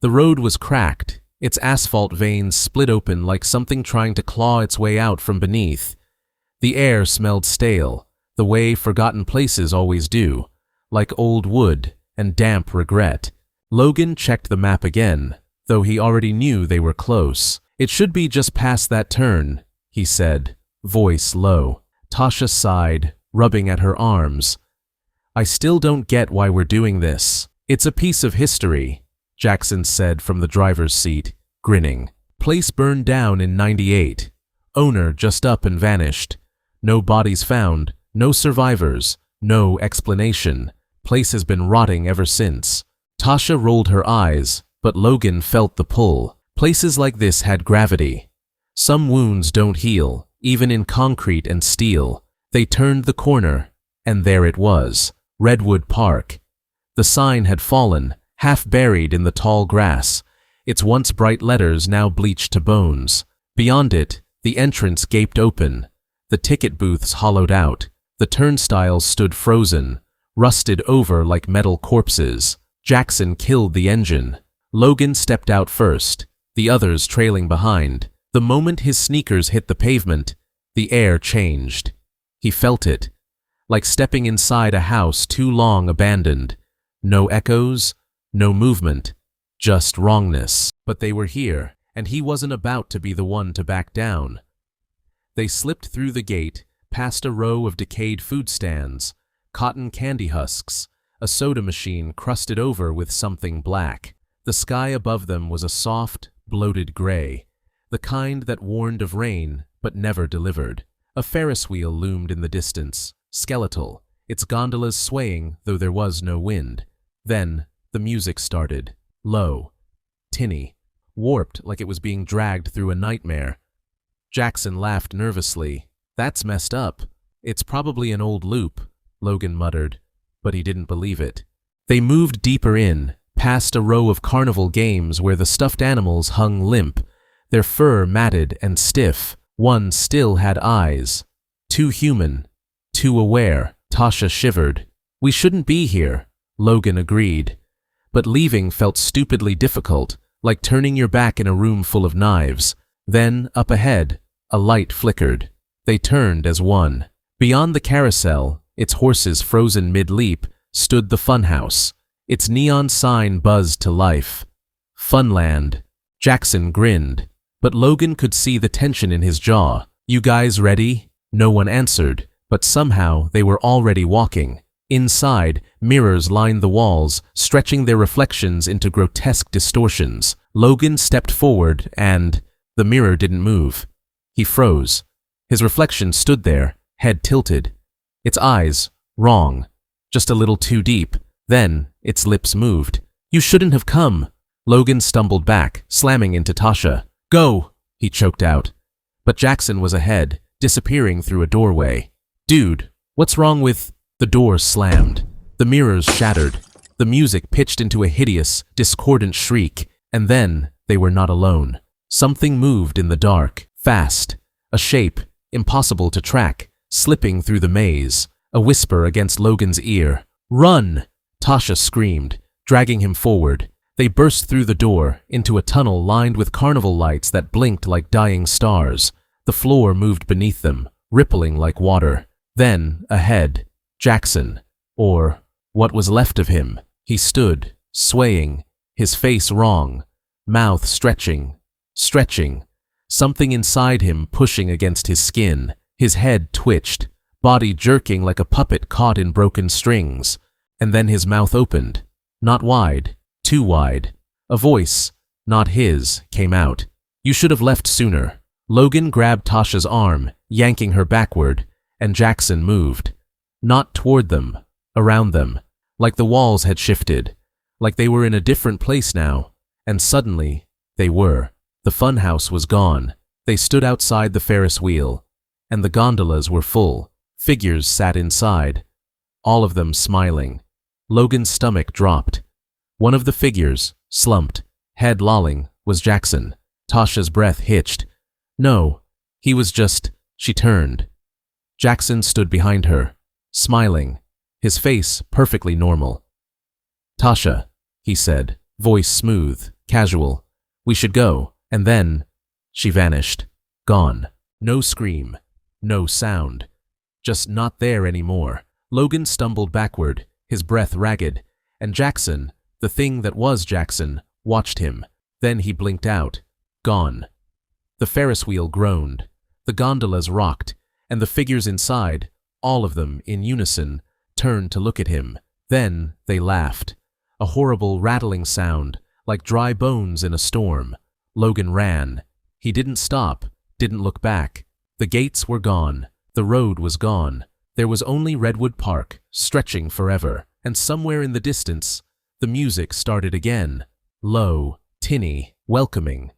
The road was cracked, its asphalt veins split open like something trying to claw its way out from beneath. The air smelled stale, the way forgotten places always do, like old wood and damp regret. Logan checked the map again, though he already knew they were close. "It should be just past that turn," he said, voice low. Tasha sighed, rubbing at her arms. "I still don't get why we're doing this." "It's a piece of history," Jackson said from the driver's seat, grinning. "Place burned down in '98. Owner just up and vanished. No bodies found, no survivors, no explanation. Place has been rotting ever since." Tasha rolled her eyes, but Logan felt the pull. Places like this had gravity. Some wounds don't heal, even in concrete and steel. They turned the corner, and there it was, Redwood Park. The sign had fallen, half buried in the tall grass, its once bright letters now bleached to bones. Beyond it, the entrance gaped open, the ticket booths hollowed out, the turnstiles stood frozen, rusted over like metal corpses. Jackson killed the engine. Logan stepped out first, the others trailing behind. The moment his sneakers hit the pavement, the air changed. He felt it, like stepping inside a house too long abandoned. No echoes, no movement, just wrongness. But they were here, and he wasn't about to be the one to back down. They slipped through the gate, past a row of decayed food stands, cotton candy husks, a soda machine crusted over with something black. The sky above them was a soft, bloated gray, the kind that warned of rain but never delivered. A Ferris wheel loomed in the distance, skeletal, its gondolas swaying though there was no wind. Then the music started, low, tinny, warped like it was being dragged through a nightmare. Jackson laughed nervously. "That's messed up. It's probably an old loop," Logan muttered, but he didn't believe it. They moved deeper in, past a row of carnival games where the stuffed animals hung limp, their fur matted and stiff. One still had eyes. Too human, too aware. Tasha shivered. "We shouldn't be here," Logan agreed. But leaving felt stupidly difficult, like turning your back in a room full of knives. Then, up ahead, a light flickered. They turned as one. Beyond the carousel, its horses frozen mid-leap, stood the funhouse. Its neon sign buzzed to life. Funland. Jackson grinned, but Logan could see the tension in his jaw. "You guys ready?" No one answered, but somehow they were already walking. Inside, mirrors lined the walls, stretching their reflections into grotesque distortions. Logan stepped forward and the mirror didn't move. He froze. His reflection stood there, head tilted. Its eyes, wrong, just a little too deep. Then its lips moved. "You shouldn't have come." Logan stumbled back, slamming into Tasha. "Go," he choked out. But Jackson was ahead, disappearing through a doorway. "Dude, what's wrong with—" The door slammed. The mirrors shattered. The music pitched into a hideous, discordant shriek. And then they were not alone. Something moved in the dark, fast. A shape, impossible to track, slipping through the maze. A whisper against Logan's ear. "Run!" Tasha screamed, dragging him forward. They burst through the door, into a tunnel lined with carnival lights that blinked like dying stars. The floor moved beneath them, rippling like water. Then, ahead, Jackson, or what was left of him. He stood, swaying, his face wrong, mouth stretching, something inside him pushing against his skin. His head twitched, body jerking like a puppet caught in broken strings. And then his mouth opened, not wide, too wide. A voice, not his, came out. "You should have left sooner." Logan grabbed Tasha's arm, yanking her backward, and Jackson moved. Not toward them, around them, like the walls had shifted, like they were in a different place now. And suddenly, they were. The funhouse was gone. They stood outside the Ferris wheel, and the gondolas were full. Figures sat inside, all of them smiling. Logan's stomach dropped. One of the figures, slumped, head lolling, was Jackson. Tasha's breath hitched. No, he was just... She turned. Jackson stood behind her, smiling, his face perfectly normal. "Tasha," he said, voice smooth, Casual. We should go. And then she vanished. Gone. No scream. No sound. Just not there anymore. Logan stumbled backward, his breath ragged, and Jackson, the thing that was Jackson, watched him. Then he blinked out. Gone. The Ferris wheel groaned. The gondolas rocked, and the figures inside, all of them in unison, turned to look at him. Then they laughed. A horrible rattling sound, like dry bones in a storm. Logan ran. He didn't stop, didn't look back. The gates were gone. The road was gone. There was only Redwood Park, stretching forever. And somewhere in the distance, the music started again. Low, tinny, welcoming.